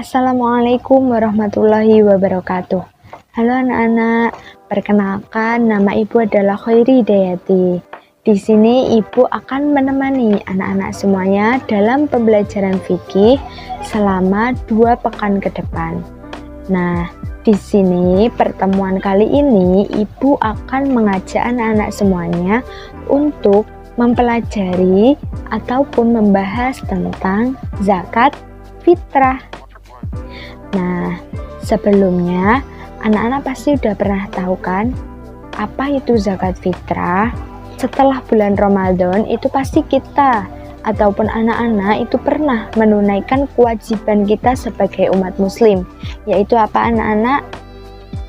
Assalamualaikum warahmatullahi wabarakatuh. Halo anak-anak, perkenalkan nama Ibu adalah Khairi Hidayati. Di sini Ibu akan menemani anak-anak semuanya dalam pembelajaran fikih selama 2 pekan ke depan. Nah, di sini pertemuan kali ini Ibu akan mengajak anak-anak semuanya untuk mempelajari ataupun membahas tentang zakat fitrah. Nah, sebelumnya anak-anak pasti udah pernah tahu kan apa itu zakat fitrah? Setelah bulan Ramadan itu pasti kita ataupun anak-anak itu pernah menunaikan kewajiban kita sebagai umat muslim, yaitu apa anak-anak?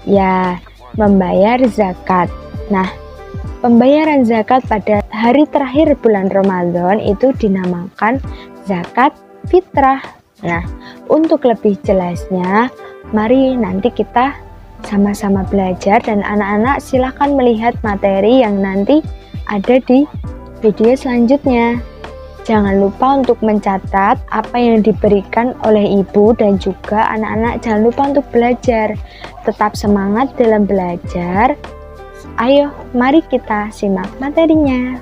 Ya, membayar zakat. Nah, pembayaran zakat pada hari terakhir bulan Ramadan itu dinamakan zakat fitrah. Nah, untuk lebih jelasnya, mari nanti kita sama-sama belajar dan anak-anak silahkan melihat materi yang nanti ada di video selanjutnya. Jangan lupa untuk mencatat apa yang diberikan oleh ibu dan juga anak-anak jangan lupa untuk belajar. Tetap semangat dalam belajar. Ayo, mari kita simak materinya.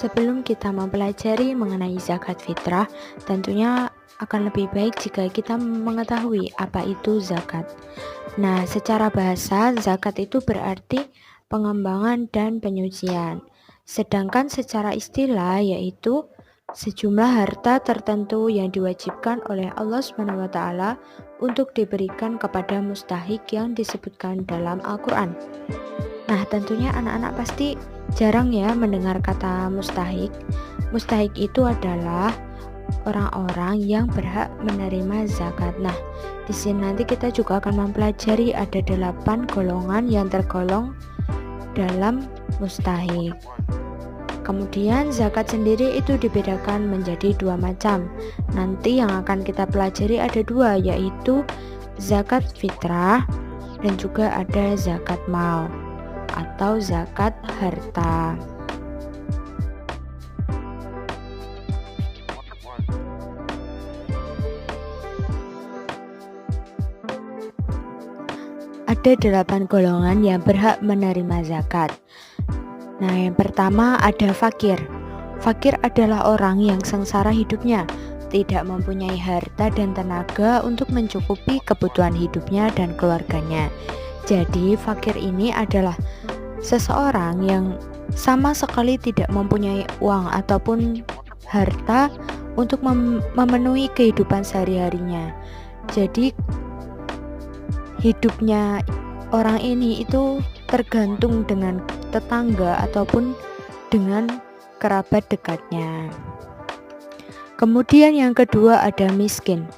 Sebelum kita mempelajari mengenai zakat fitrah, tentunya akan lebih baik jika kita mengetahui apa itu zakat. Nah, secara bahasa, zakat itu berarti pengembangan dan penyucian. Sedangkan secara istilah yaitu sejumlah harta tertentu yang diwajibkan oleh Allah SWT untuk diberikan kepada mustahik yang disebutkan dalam Al-Quran. Nah, tentunya anak-anak pasti jarang ya mendengar kata mustahik. Mustahik itu adalah orang-orang yang berhak menerima zakat. Nah, di sini nanti kita juga akan mempelajari ada 8 golongan yang tergolong dalam mustahik. Kemudian zakat sendiri itu dibedakan menjadi 2 macam. Nanti yang akan kita pelajari ada 2, yaitu zakat fitrah dan juga ada zakat mal atau zakat harta. Ada 8 golongan yang berhak menerima zakat. Nah, yang pertama ada fakir. Fakir adalah orang yang sengsara hidupnya, tidak mempunyai harta dan tenaga untuk mencukupi kebutuhan hidupnya dan keluarganya. Jadi, fakir ini adalah seseorang yang sama sekali tidak mempunyai uang ataupun harta untuk memenuhi kehidupan sehari-harinya. Jadi, hidupnya orang ini itu tergantung dengan tetangga ataupun dengan kerabat dekatnya. Kemudian yang kedua ada miskin.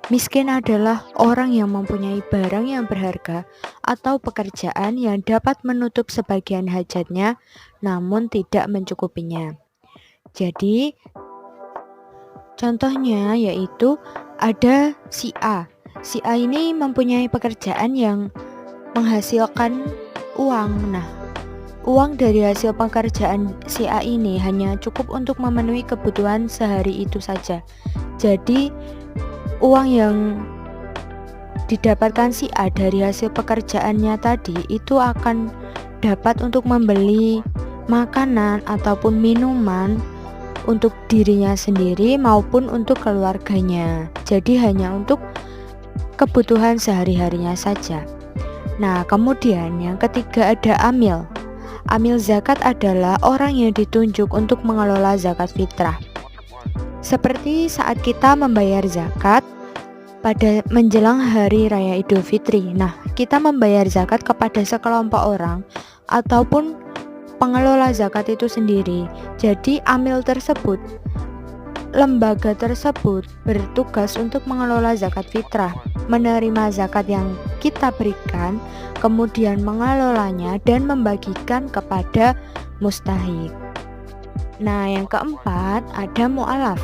Miskin adalah orang yang mempunyai barang yang berharga atau pekerjaan yang dapat menutup sebagian hajatnya namun tidak mencukupinya. Jadi, contohnya yaitu ada si A. Si A ini mempunyai pekerjaan yang menghasilkan uang. Nah, uang dari hasil pekerjaan si A ini hanya cukup untuk memenuhi kebutuhan sehari itu saja. Jadi, uang yang didapatkan si A dari hasil pekerjaannya tadi itu akan dapat untuk membeli makanan ataupun minuman untuk dirinya sendiri maupun untuk keluarganya. Jadi hanya untuk kebutuhan sehari-harinya saja. Nah, kemudian yang ketiga ada amil. Amil zakat adalah orang yang ditunjuk untuk mengelola zakat fitrah. Seperti saat kita membayar zakat pada menjelang hari raya Idul Fitri. Nah, kita membayar zakat kepada sekelompok orang ataupun pengelola zakat itu sendiri. Jadi, amil tersebut, lembaga tersebut bertugas untuk mengelola zakat fitrah, menerima zakat yang kita berikan, kemudian mengelolanya dan membagikan kepada mustahik. Nah, yang keempat ada mu'alaf.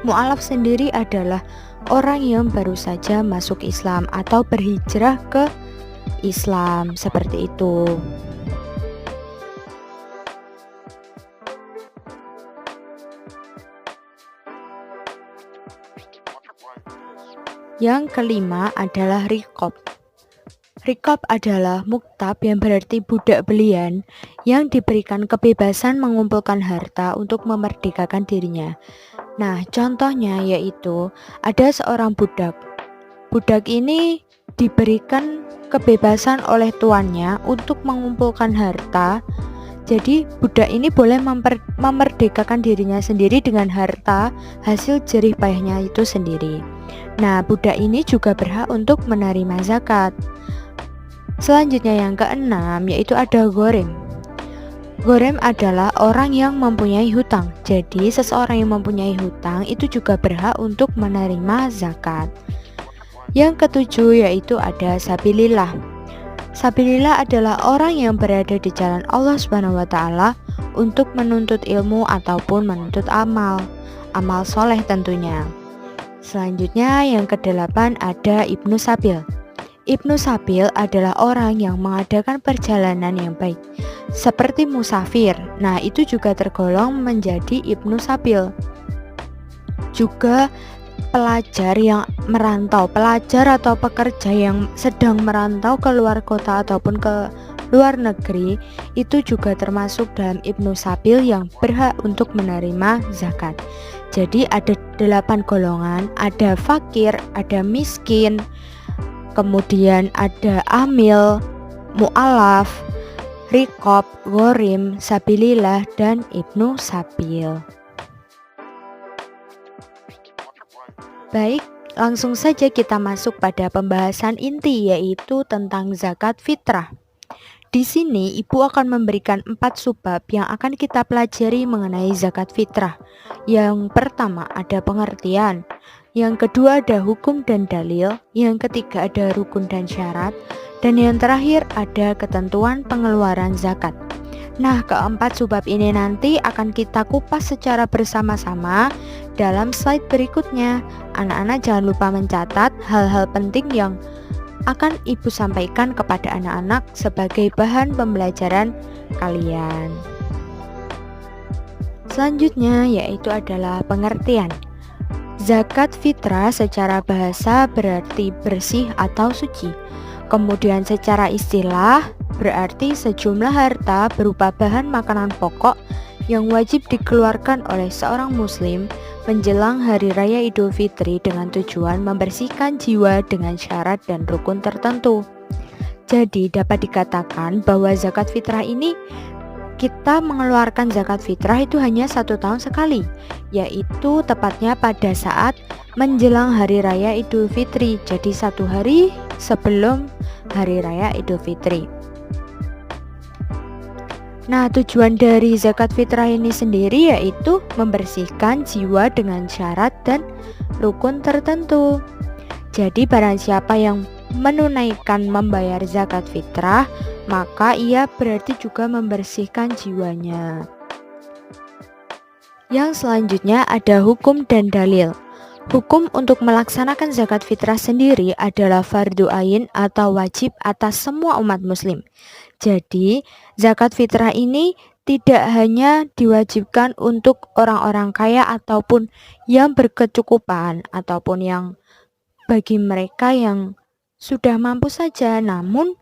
Mu'alaf sendiri adalah orang yang baru saja masuk Islam atau berhijrah ke Islam, seperti itu. Yang kelima adalah riqab. Riqab adalah muktab yang berarti budak belian yang diberikan kebebasan mengumpulkan harta untuk memerdekakan dirinya. Nah, contohnya yaitu ada seorang budak. Budak ini diberikan kebebasan oleh tuannya untuk mengumpulkan harta. Jadi budak ini boleh memerdekakan dirinya sendiri dengan harta hasil jerih payahnya itu sendiri. Nah, budak ini juga berhak untuk menerima zakat. Selanjutnya yang keenam yaitu ada ghorim. Ghorim adalah orang yang mempunyai hutang. Jadi seseorang yang mempunyai hutang itu juga berhak untuk menerima zakat. Yang ketujuh yaitu ada sabilillah. Sabilillah adalah orang yang berada di jalan Allah Subhanahu wa taala untuk menuntut ilmu ataupun menuntut amal soleh tentunya. Selanjutnya yang kedelapan ada Ibnu Sabil. Ibnu Sabil adalah orang yang mengadakan perjalanan yang baik, seperti musafir. Nah, itu juga tergolong menjadi Ibnu Sabil. Juga pelajar yang merantau, pelajar atau pekerja yang sedang merantau ke luar kota ataupun ke luar negeri, itu juga termasuk dalam Ibnu Sabil yang berhak untuk menerima zakat. Jadi ada 8 golongan, ada fakir, ada miskin, kemudian ada amil, mu'alaf, riqab, ghorim, sabilillah, dan Ibnu Sabil. Baik, langsung saja kita masuk pada pembahasan inti yaitu tentang zakat fitrah. Di sini ibu akan memberikan 4 subbab yang akan kita pelajari mengenai zakat fitrah. Yang pertama ada pengertian, yang kedua ada hukum dan dalil, yang ketiga ada rukun dan syarat, dan yang terakhir ada ketentuan pengeluaran zakat. Nah, keempat subbab ini nanti akan kita kupas secara bersama-sama dalam slide berikutnya. Anak-anak jangan lupa mencatat hal-hal penting yang akan ibu sampaikan kepada anak-anak sebagai bahan pembelajaran kalian. Selanjutnya yaitu adalah pengertian. Zakat fitrah secara bahasa berarti bersih atau suci. Kemudian secara istilah berarti sejumlah harta berupa bahan makanan pokok yang wajib dikeluarkan oleh seorang muslim menjelang Hari Raya Idul Fitri dengan tujuan membersihkan jiwa dengan syarat dan rukun tertentu. Jadi dapat dikatakan bahwa zakat fitrah ini kita mengeluarkan zakat fitrah itu hanya 1 tahun sekali, yaitu tepatnya pada saat menjelang Hari Raya Idul Fitri, jadi 1 hari sebelum Hari Raya Idul Fitri. Nah, tujuan dari zakat fitrah ini sendiri yaitu membersihkan jiwa dengan syarat dan rukun tertentu. Jadi barang siapa yang menunaikan membayar zakat fitrah, maka ia berarti juga membersihkan jiwanya. Yang selanjutnya ada hukum dan dalil. Hukum untuk melaksanakan zakat fitrah sendiri adalah fardu ain atau wajib atas semua umat muslim. Jadi, zakat fitrah ini tidak hanya diwajibkan untuk orang-orang kaya ataupun yang berkecukupan ataupun yang bagi mereka yang sudah mampu saja, namun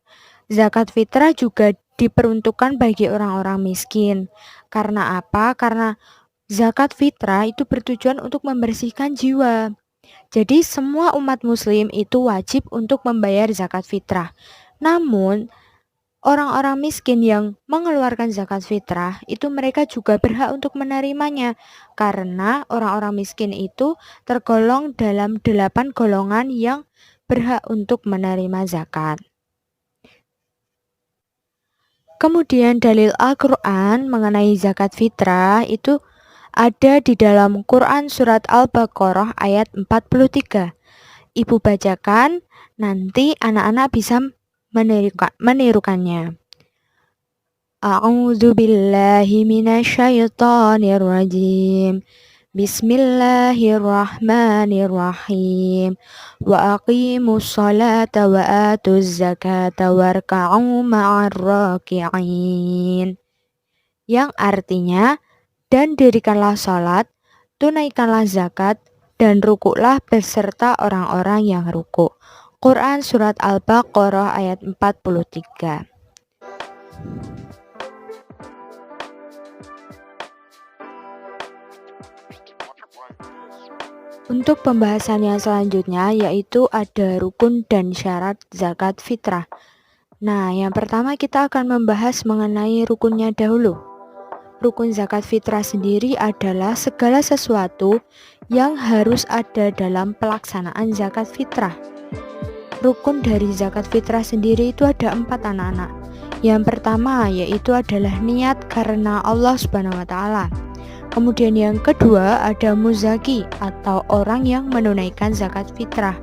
zakat fitrah juga diperuntukkan bagi orang-orang miskin. Karena apa? Karena zakat fitrah itu bertujuan untuk membersihkan jiwa. Jadi semua umat muslim itu wajib untuk membayar zakat fitrah. Namun orang-orang miskin yang mengeluarkan zakat fitrah itu mereka juga berhak untuk menerimanya, karena orang-orang miskin itu tergolong dalam 8 golongan yang berhak untuk menerima zakat. Kemudian dalil Al-Quran mengenai zakat fitrah itu ada di dalam Quran surat Al-Baqarah ayat 43. Ibu bacakan, nanti anak-anak bisa menirukannya. A'udzu billahi minasyaitonir rajim. Bismillahirrahmanirrahim. Wa aqimus salata wa atuz zakata warka'u ma'ar raki'in. Yang artinya, dan dirikanlah salat, tunaikanlah zakat, dan rukuklah beserta orang-orang yang rukuk. Quran Surat Al-Baqarah ayat 43. Untuk pembahasan yang selanjutnya yaitu ada rukun dan syarat zakat fitrah. Nah, yang pertama kita akan membahas mengenai rukunnya dahulu. Rukun zakat fitrah sendiri adalah segala sesuatu yang harus ada dalam pelaksanaan zakat fitrah. Rukun dari zakat fitrah sendiri itu ada 4 anak-anak. Yang pertama yaitu adalah niat karena Allah Subhanahu wa Ta'ala. Kemudian yang kedua ada muzaki atau orang yang menunaikan zakat fitrah.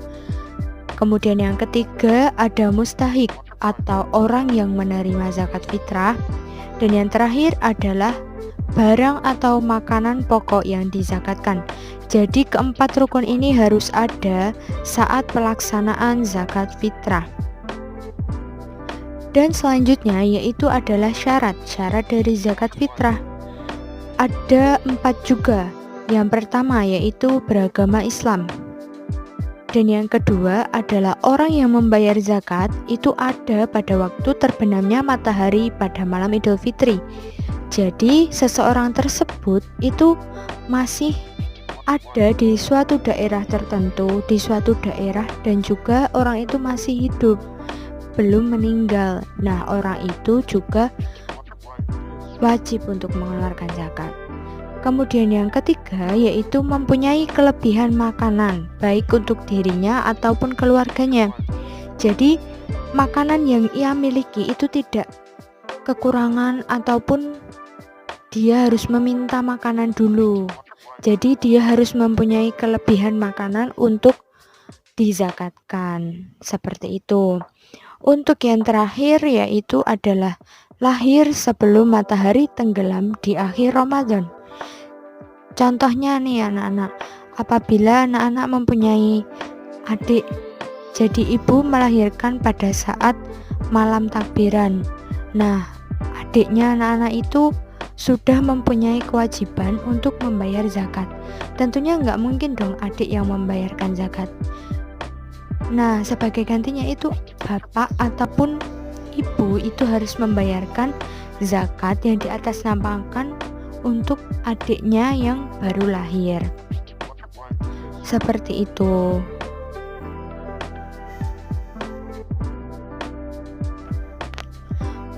Kemudian yang ketiga ada mustahik atau orang yang menerima zakat fitrah. Dan yang terakhir adalah barang atau makanan pokok yang dizakatkan. Jadi keempat rukun ini harus ada saat pelaksanaan zakat fitrah. Dan selanjutnya yaitu adalah syarat dari zakat fitrah. Ada 4 juga. Yang pertama yaitu beragama Islam. Dan yang kedua adalah orang yang membayar zakat itu ada pada waktu terbenamnya matahari pada malam Idul Fitri. Jadi seseorang tersebut itu masih ada di suatu daerah tertentu, di suatu daerah, dan juga orang itu masih hidup, belum meninggal. Nah, orang itu juga wajib untuk mengeluarkan zakat. Kemudian yang ketiga yaitu mempunyai kelebihan makanan baik untuk dirinya ataupun keluarganya. Jadi makanan yang ia miliki itu tidak kekurangan ataupun dia harus meminta makanan dulu. Jadi dia harus mempunyai kelebihan makanan untuk dizakatkan. Seperti itu. Untuk yang terakhir yaitu adalah lahir sebelum matahari tenggelam di akhir Ramadan. Contohnya nih anak-anak, apabila anak-anak mempunyai adik, jadi ibu melahirkan pada saat malam takbiran. Nah, adiknya anak-anak itu sudah mempunyai kewajiban untuk membayar zakat. Tentunya nggak mungkin dong adik yang membayarkan zakat. Nah, sebagai gantinya itu bapak ataupun ibu itu harus membayarkan zakat yang diatasnamakan untuk adiknya yang baru lahir. Seperti itu.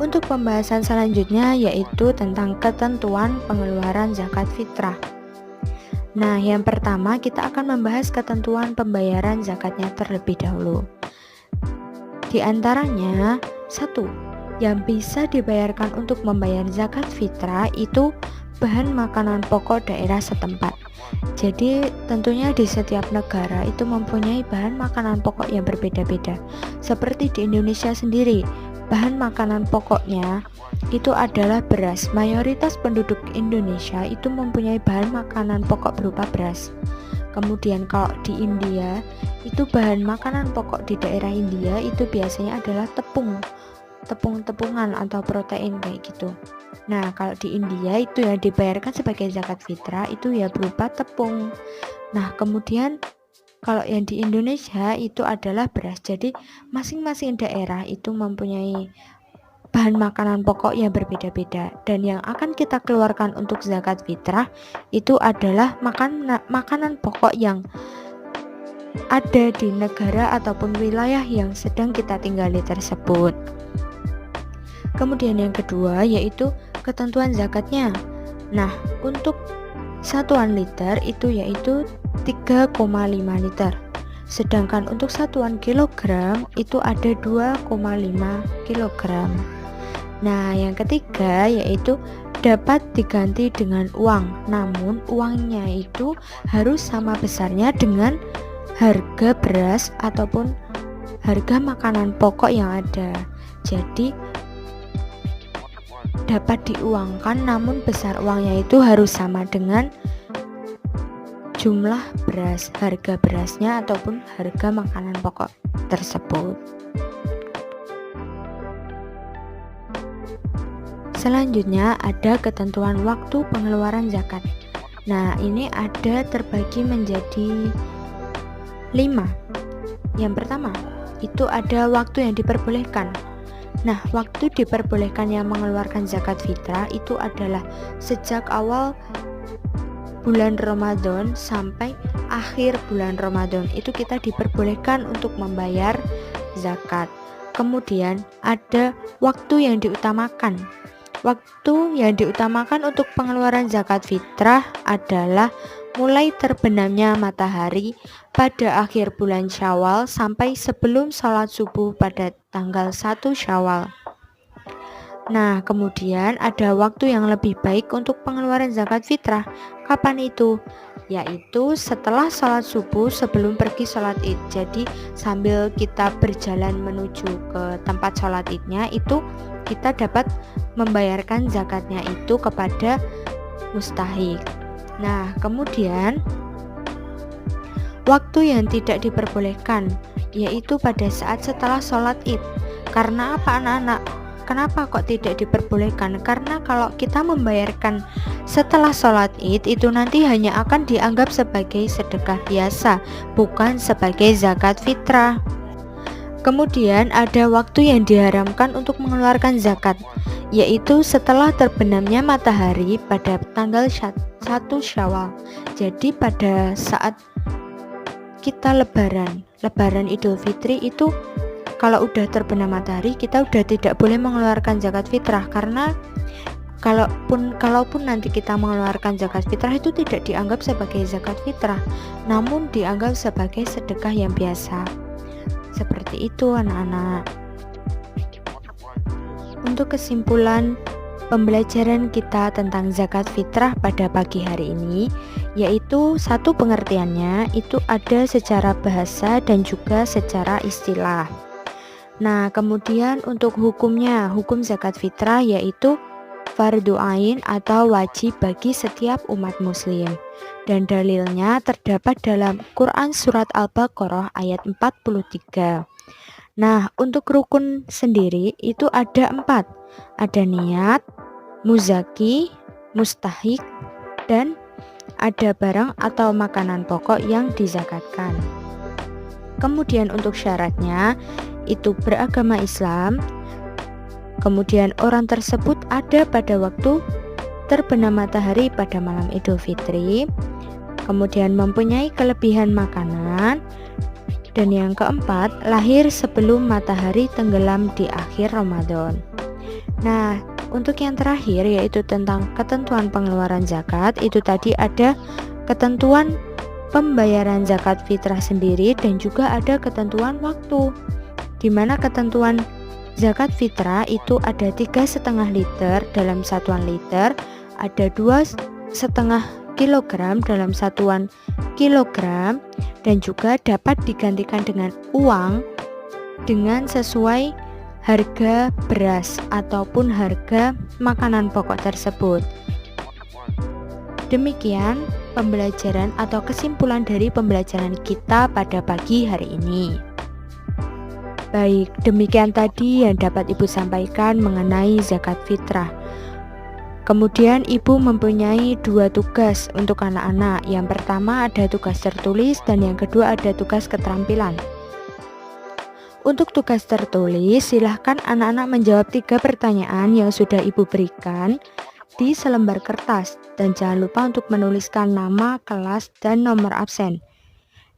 Untuk pembahasan selanjutnya yaitu tentang ketentuan pengeluaran zakat fitrah. Nah, yang pertama kita akan membahas ketentuan pembayaran zakatnya terlebih dahulu. Di antaranya, 1. Yang bisa dibayarkan untuk membayar zakat fitrah itu bahan makanan pokok daerah setempat. Jadi tentunya di setiap negara itu mempunyai bahan makanan pokok yang berbeda-beda. Seperti di Indonesia sendiri, bahan makanan pokoknya itu adalah beras. Mayoritas penduduk Indonesia itu mempunyai bahan makanan pokok berupa beras. Kemudian kalau di India itu bahan makanan pokok di daerah India itu biasanya adalah tepung-tepungan atau protein kayak gitu. Nah, kalau di India itu yang dibayarkan sebagai zakat fitrah itu ya berupa tepung. Nah, kemudian kalau yang di Indonesia itu adalah beras. Jadi masing-masing daerah itu mempunyai bahan makanan pokok yang berbeda-beda. Dan yang akan kita keluarkan untuk zakat fitrah itu adalah makanan pokok yang ada di negara ataupun wilayah yang sedang kita tinggali tersebut. Kemudian yang kedua yaitu ketentuan zakatnya. Nah, untuk satuan liter itu yaitu 3,5 liter. Sedangkan untuk satuan kilogram itu ada 2,5 kilogram. Nah, yang ketiga yaitu dapat diganti dengan uang. Namun uangnya itu harus sama besarnya dengan harga beras ataupun harga makanan pokok yang ada. Jadi dapat diuangkan namun besar uangnya itu harus sama dengan jumlah beras, harga berasnya ataupun harga makanan pokok tersebut. Selanjutnya ada ketentuan waktu pengeluaran zakat. Nah, ini ada terbagi menjadi 5. Yang pertama, itu ada waktu yang diperbolehkan. Nah, waktu diperbolehkan yang mengeluarkan zakat fitrah itu adalah sejak awal bulan Ramadan sampai akhir bulan Ramadan. Itu kita diperbolehkan untuk membayar zakat. Kemudian ada waktu yang diutamakan. Waktu yang diutamakan untuk pengeluaran zakat fitrah adalah mulai terbenamnya matahari pada akhir bulan Syawal sampai sebelum sholat subuh pada tanggal 1 Syawal. Nah, kemudian ada waktu yang lebih baik untuk pengeluaran zakat fitrah. Kapan itu? Yaitu setelah sholat subuh sebelum pergi sholat id. Jadi sambil kita berjalan menuju ke tempat sholat idnya, itu kita dapat membayarkan zakatnya itu kepada mustahik. Nah, kemudian waktu yang tidak diperbolehkan yaitu pada saat setelah sholat id. Karena apa anak-anak? Kenapa kok tidak diperbolehkan? Karena kalau kita membayarkan setelah sholat id itu nanti hanya akan dianggap sebagai sedekah biasa, bukan sebagai zakat fitrah. Kemudian ada waktu yang diharamkan untuk mengeluarkan zakat, yaitu setelah terbenamnya matahari pada tanggal 1 Syawal. Jadi pada saat kita lebaran Idul Fitri itu kalau udah terbenam matahari kita udah tidak boleh mengeluarkan zakat fitrah, karena kalaupun nanti kita mengeluarkan zakat fitrah itu tidak dianggap sebagai zakat fitrah, namun dianggap sebagai sedekah yang biasa. Seperti itu anak-anak. Untuk kesimpulan pembelajaran kita tentang zakat fitrah pada pagi hari ini, yaitu satu pengertiannya itu ada secara bahasa dan juga secara istilah. Nah, kemudian untuk hukumnya, hukum zakat fitrah yaitu fardu ain atau wajib bagi setiap umat muslim. Dan dalilnya terdapat dalam Quran Surat Al-Baqarah ayat 43. Nah, untuk rukun sendiri itu ada 4. Ada niat, muzaki, mustahik, dan ada barang atau makanan pokok yang dizakatkan. Kemudian untuk syaratnya itu beragama Islam. Kemudian orang tersebut ada pada waktu terbenam matahari pada malam Idul Fitri. Kemudian mempunyai kelebihan makanan. Dan yang keempat, lahir sebelum matahari tenggelam di akhir Ramadan. Nah, untuk yang terakhir yaitu tentang ketentuan pengeluaran zakat, itu tadi ada ketentuan pembayaran zakat fitrah sendiri dan juga ada ketentuan waktu. Di mana ketentuan zakat fitrah itu ada 3,5 liter dalam satuan liter, ada 2,5 kilogram dalam satuan kilogram, dan juga dapat digantikan dengan uang dengan sesuai harga beras ataupun harga makanan pokok tersebut. Demikian pembelajaran atau kesimpulan dari pembelajaran kita pada pagi hari ini. Baik, demikian tadi yang dapat Ibu sampaikan mengenai zakat fitrah. Kemudian Ibu mempunyai 2 tugas untuk anak-anak. Yang pertama ada tugas tertulis dan yang kedua ada tugas keterampilan. Untuk tugas tertulis, silahkan anak-anak menjawab 3 pertanyaan yang sudah Ibu berikan di selembar kertas. Dan jangan lupa untuk menuliskan nama, kelas, dan nomor absen.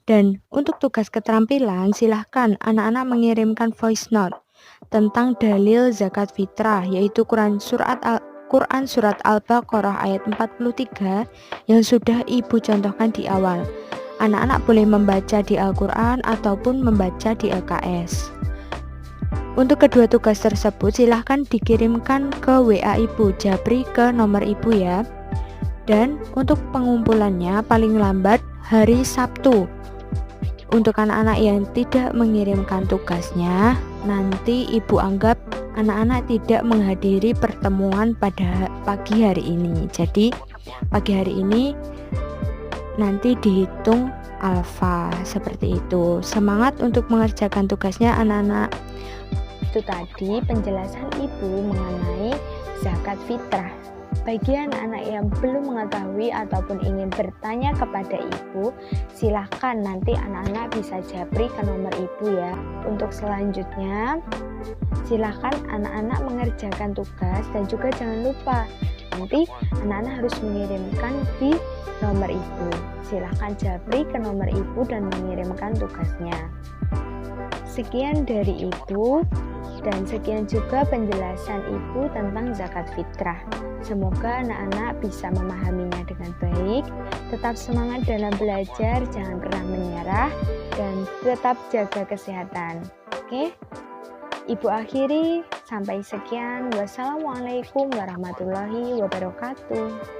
Dan untuk tugas keterampilan, silahkan anak-anak mengirimkan voice note tentang dalil zakat fitrah, yaitu Quran Surat Al-Baqarah ayat 43 yang sudah Ibu contohkan di awal. Anak-anak boleh membaca di Al-Quran ataupun membaca di LKS. Untuk kedua tugas tersebut silahkan dikirimkan ke WA Ibu, Japri ke nomor Ibu ya. Dan untuk pengumpulannya paling lambat hari Sabtu. Untuk anak-anak yang tidak mengirimkan tugasnya, nanti Ibu anggap anak-anak tidak menghadiri pertemuan pada pagi hari ini. Jadi pagi hari ini nanti dihitung alfa, seperti itu. Semangat untuk mengerjakan tugasnya anak-anak. Itu tadi penjelasan Ibu mengenai zakat fitrah. Bagi anak-anak yang belum mengetahui ataupun ingin bertanya kepada ibu, silahkan nanti anak-anak bisa japri ke nomor ibu ya. Untuk selanjutnya, silahkan anak-anak mengerjakan tugas dan juga jangan lupa nanti anak-anak harus mengirimkan di nomor ibu. Silahkan japri ke nomor ibu dan mengirimkan tugasnya. Sekian dari ibu. Dan sekian juga penjelasan ibu tentang zakat fitrah. Semoga anak-anak bisa memahaminya dengan baik. Tetap semangat dalam belajar, jangan pernah menyerah, dan tetap jaga kesehatan. Oke? Ibu akhiri, sampai sekian. Wassalamualaikum warahmatullahi wabarakatuh.